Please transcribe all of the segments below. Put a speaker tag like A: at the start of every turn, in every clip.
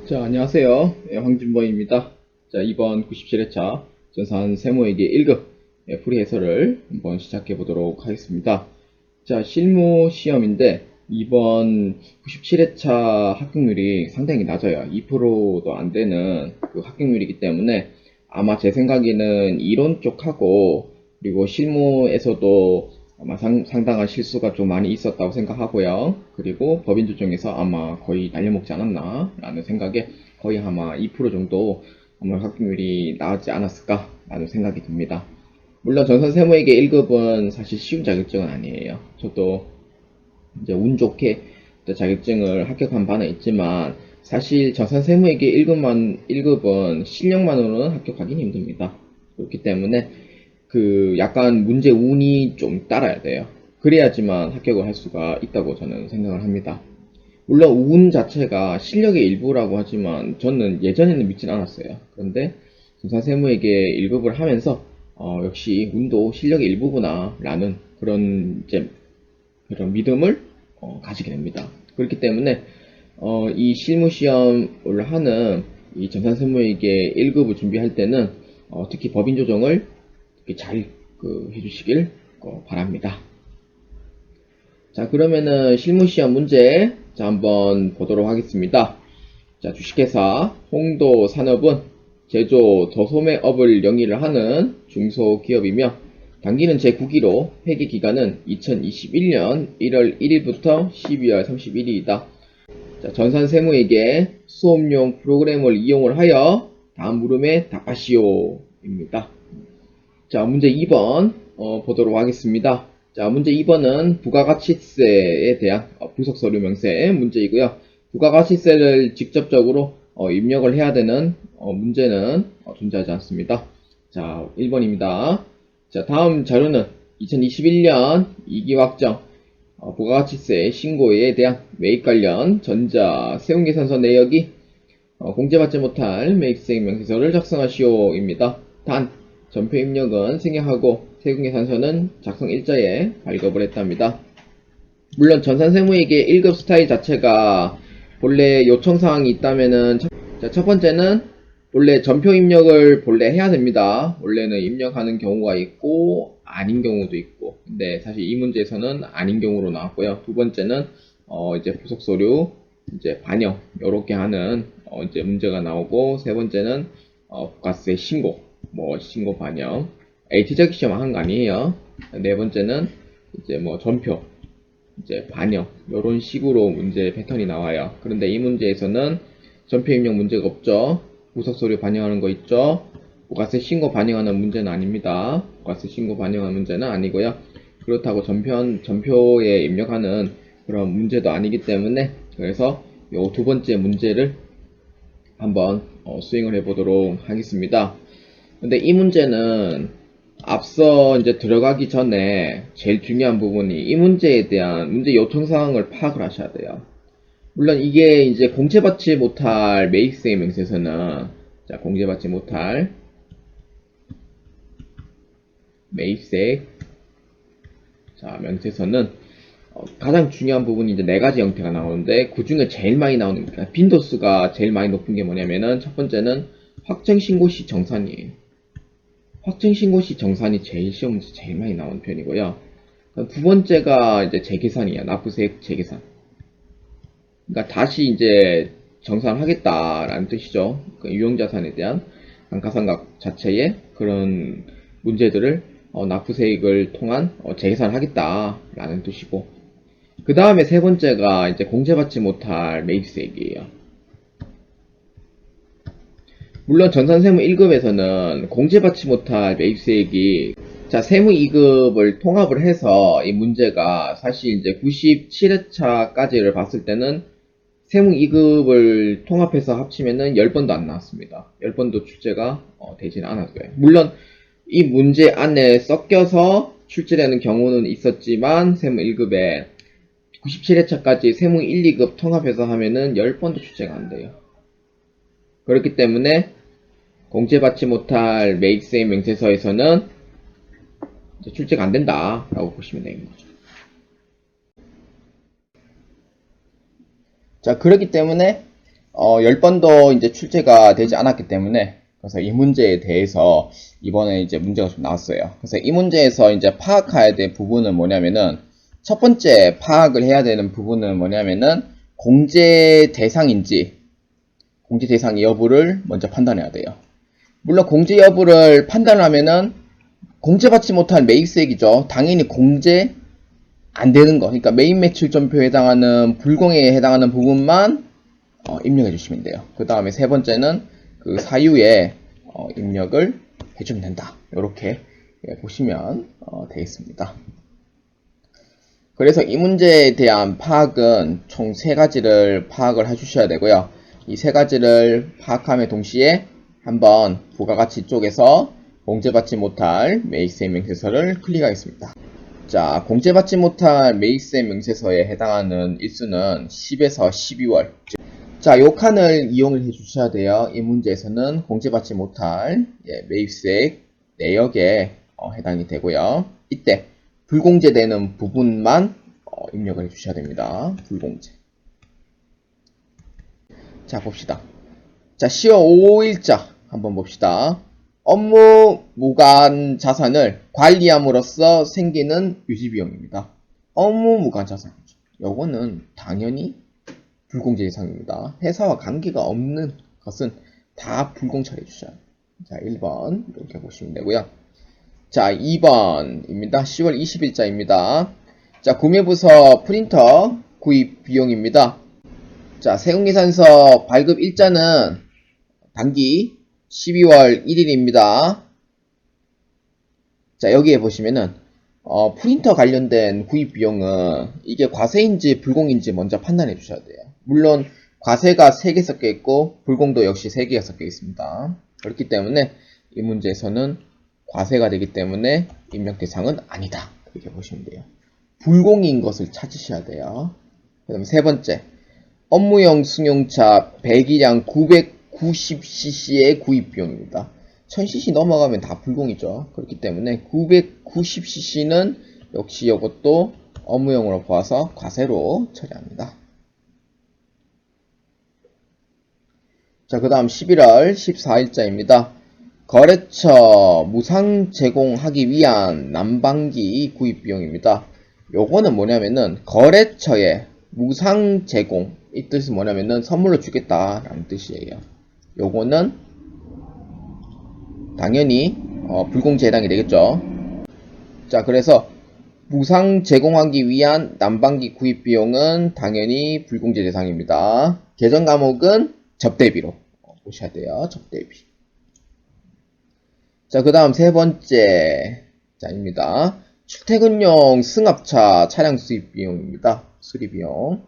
A: 자, 안녕하세요. 황진범입니다. 자, 이번 97회차 전산 세무회계 1급 풀이 해설을 한번 시작해 보도록 하겠습니다. 자, 실무 시험인데 이번 97회차 합격률이 상당히 낮아요. 2%도 안 되는 그 합격률이기 때문에 아마 제 생각에는 이론 쪽하고 그리고 실무에서도 아마 상당한 실수가 좀 많이 있었다고 생각하고요. 그리고 법인 조정에서 아마 거의 날려먹지 않았나 라는 생각에 거의 아마 2% 정도 아마 합격률이 나왔지 않았을까 라는 생각이 듭니다. 물론 전산 세무회계 1급은 사실 쉬운 자격증은 아니에요. 저도 이제 운 좋게 자격증을 합격한 바는 있지만 사실 전산 세무회계 1급은 실력만으로는 합격하기 힘듭니다. 그렇기 때문에 그 약간 문제 운이 좀 따라야 돼요. 그래야지만 합격을 할 수가 있다고 저는 생각을 합니다. 물론 운 자체가 실력의 일부라고 하지만 저는 예전에는 믿진 않았어요. 그런데 전산세무에게 1급을 하면서 역시 운도 실력의 일부구나 라는 그런 이제 그런 믿음을 가지게 됩니다. 그렇기 때문에 이 실무시험을 하는 이 전산세무에게 1급을 준비할 때는 특히 법인 조정을 잘 해주시길 바랍니다. 자, 그러면은 실무시험 문제 자 한번 보도록 하겠습니다. 자, 주식회사 홍도산업은 제조 저소매업을 영위를 하는 중소기업이며 당기는 제9기로 회계기간은 2021년 1월 1일부터 12월 31일이다. 자, 전산세무에게 수업용 프로그램을 이용을 하여 다음 물음에 답하시오입니다. 자, 문제 2번 보도록 하겠습니다. 자, 문제 2번은 부가가치세에 대한 부속서류 명세 문제이고요. 부가가치세를 직접적으로 입력을 해야 되는 문제는 존재하지 않습니다. 자, 1번입니다. 자, 다음 자료는 2021년 2기 확정 부가가치세 신고에 대한 매입 관련 전자 세운계산서 내역이 공제받지 못할 매입세액 명세서를 작성하시오입니다. 단 전표 입력은 승인하고 세금계산서는 작성 일자에 발급을 했답니다. 물론 전산세무에게 1급 스타일 자체가 본래 요청사항이 있다면은 첫 번째는 본래 전표 입력을 본래 해야 됩니다. 원래는 입력하는 경우가 있고 아닌 경우도 있고 근데 사실 이 문제에서는 아닌 경우로 나왔고요. 두 번째는 이제 부속서류 이제 반영 이렇게 하는 이제 문제가 나오고 세 번째는 부가세 신고 신고 반영 AT자격 시험 한 거 아니에요. 네 번째는 이제 전표 이제 반영 이런 식으로 문제 패턴이 나와요. 그런데 이 문제에서는 전표 입력 문제가 없죠. 부속서류 반영하는 거 있죠. 부가세 신고 반영하는 문제는 아닙니다. 부가세 신고 반영하는 문제는 아니고요. 그렇다고 전표에 입력하는 그런 문제도 아니기 때문에 그래서 요 두 번째 문제를 한번 수행을 해보도록 하겠습니다. 근데 이 문제는 앞서 이제 들어가기 전에 제일 중요한 부분이 이 문제에 대한 문제 요청사항을 파악을 하셔야 돼요. 물론 이게 이제 공제받지 못할 매입세액 명세서는 자, 공제받지 못할 매입세액 자, 명세서는 가장 중요한 부분이 이제 네 가지 형태가 나오는데 그 중에 제일 많이 나오는 빈도수가 제일 많이 높은 게 뭐냐면은 첫 번째는 확정신고 시 정산이에요. 확정신고 시 정산이 시험 문제 제일 많이 나오는 편이고요. 두 번째가 이제 재계산이에요. 납부세액 재계산. 그러니까 다시 이제 정산하겠다라는 뜻이죠. 그 유형자산에 대한 감가상각 자체의 그런 문제들을 납부세액을 통한 재계산을 하겠다라는 뜻이고 그 다음에 세 번째가 이제 공제받지 못할 매입세액이에요. 물론 전산세무 1급에서는 공제받지 못할 매입세액이 자 세무 2급을 통합을 해서 이 문제가 사실 이제 97회차까지를 봤을 때는 세무 2급을 통합해서 합치면은 10번도 안 나왔습니다. 10번도 출제가 되지는 않았고요. 물론 이 문제 안에 섞여서 출제되는 경우는 있었지만 세무 1급에 97회차까지 세무 1, 2급 통합해서 하면은 10번도 출제가 안 돼요. 그렇기 때문에 공제받지 못할 매입세액 명세서에서는 출제가 안 된다 라고 보시면 되는 거죠. 자, 그렇기 때문에 10번도 이제 출제가 되지 않았기 때문에, 그래서 이 문제에 대해서 이번에 이제 문제가 좀 나왔어요. 그래서 이 문제에서 이제 파악해야 될 부분은 뭐냐면은, 첫 번째 파악을 해야 되는 부분은 뭐냐면은, 공제 대상인지, 공제 대상 여부를 먼저 판단해야 돼요. 물론 공제 여부를 판단하면은, 공제받지 못한 매입세액이죠. 당연히 공제 안 되는 거. 그러니까 메인 매출 전표에 해당하는 불공에 해당하는 부분만 입력해 주시면 돼요. 그 다음에 세 번째는 그 사유에 입력을 해주면 된다. 이렇게 보시면 되겠습니다. 그래서 이 문제에 대한 파악은 총 세 가지를 파악을 해주셔야 되고요. 이 세 가지를 파악함에 동시에 한번 부가가치 쪽에서 공제받지 못할 매입세 명세서를 클릭하겠습니다. 자, 공제받지 못할 매입세 명세서에 해당하는 일수는 10에서 12월. 자, 요 칸을 이용을 해 주셔야 돼요. 이 문제에서는 공제받지 못할 매입세 내역에 해당이 되고요. 이때 불공제되는 부분만 입력을 해 주셔야 됩니다. 불공제. 자, 봅시다. 자, 10월 5일자 한번 봅시다. 업무 무관 자산을 관리함으로써 생기는 유지비용입니다. 업무 무관 자산. 요거는 당연히 불공제 대상입니다. 회사와 관계가 없는 것은 다 불공 처리해 주셔야 돼요. 자, 1번 이렇게 보시면 되고요. 자, 2번입니다. 10월 20일자입니다. 자, 구매부서 프린터 구입 비용입니다. 자, 세금계산서 발급 일자는 단기 12월 1일입니다. 자, 여기에 보시면은 프린터 관련된 구입 비용은 이게 과세인지 불공인지 먼저 판단해 주셔야 돼요. 물론 과세가 3개 섞여 있고 불공도 역시 3개가 섞여 있습니다. 그렇기 때문에 이 문제에서는 과세가 되기 때문에 입력 대상은 아니다. 이렇게 보시면 돼요. 불공인 것을 찾으셔야 돼요. 그 다음에 세 번째, 업무용 승용차 배기량 990cc의 구입 비용입니다. 1000cc 넘어가면 다 불공이죠. 그렇기 때문에 990cc는 역시 이것도 업무용으로 보아서 과세로 처리합니다. 자, 그 다음 11월 14일자입니다. 거래처 무상 제공하기 위한 난방기 구입 비용입니다. 요거는 뭐냐면은 거래처에 무상 제공, 이 뜻이 뭐냐면은 선물로 주겠다라는 뜻이에요. 요거는 당연히 불공제 해당이 되겠죠. 자, 그래서 무상 제공하기 위한 난방기 구입 비용은 당연히 불공제 대상입니다. 계정 과목은 접대비로 보셔야 돼요. 접대비. 자, 그 다음 세 번째 자입니다. 출퇴근용 승합차 차량 수입 비용입니다. 수리 비용.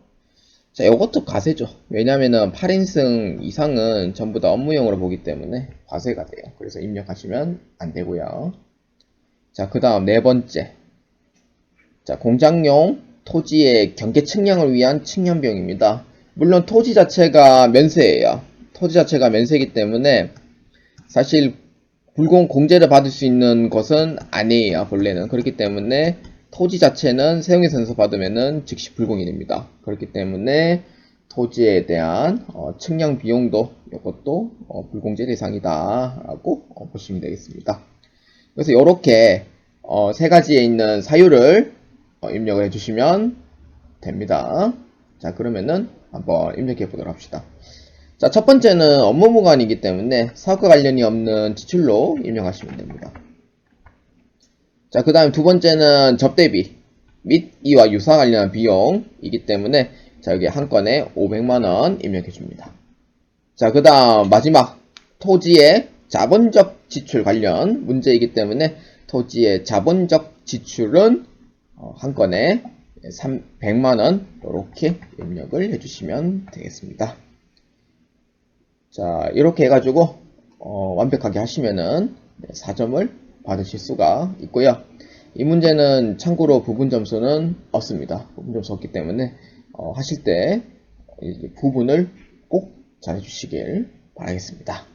A: 자, 이것도 과세죠. 왜냐면은 8인승 이상은 전부 다 업무용으로 보기 때문에 과세가 돼요. 그래서 입력하시면 안 되고요. 자, 그 다음 네 번째. 자, 공장용 토지의 경계 측량을 위한 측량 비용입니다. 물론 토지 자체가 면세예요. 토지 자체가 면세이기 때문에 사실 불공 공제를 받을 수 있는 것은 아니에요. 본래는. 그렇기 때문에 토지 자체는 세용계산서 받으면은 즉시 불공이 됩니다. 그렇기 때문에 토지에 대한 측량 비용도 이것도 불공제 대상이다 라고 보시면 되겠습니다. 그래서 이렇게 세 가지에 있는 사유를 입력을 해주시면 됩니다. 자, 그러면은 한번 입력해 보도록 합시다. 자, 첫 번째는 업무 무관이기 때문에 사업과 관련이 없는 지출로 입력하시면 됩니다. 자, 그 다음 두 번째는 접대비 및 이와 유사 관련한 비용이기 때문에 자, 여기 한 건에 500만원 입력해 줍니다. 자, 그 다음 마지막 토지의 자본적 지출 관련 문제이기 때문에 토지의 자본적 지출은 한 건에 100만원 이렇게 입력을 해주시면 되겠습니다. 자, 이렇게 해가지고 완벽하게 하시면은 4점을 받으실 수가 있고요. 이 문제는 참고로 부분 점수는 없습니다. 부분 점수 없기 때문에 하실 때 부분을 꼭 잘 해주시길 바라겠습니다.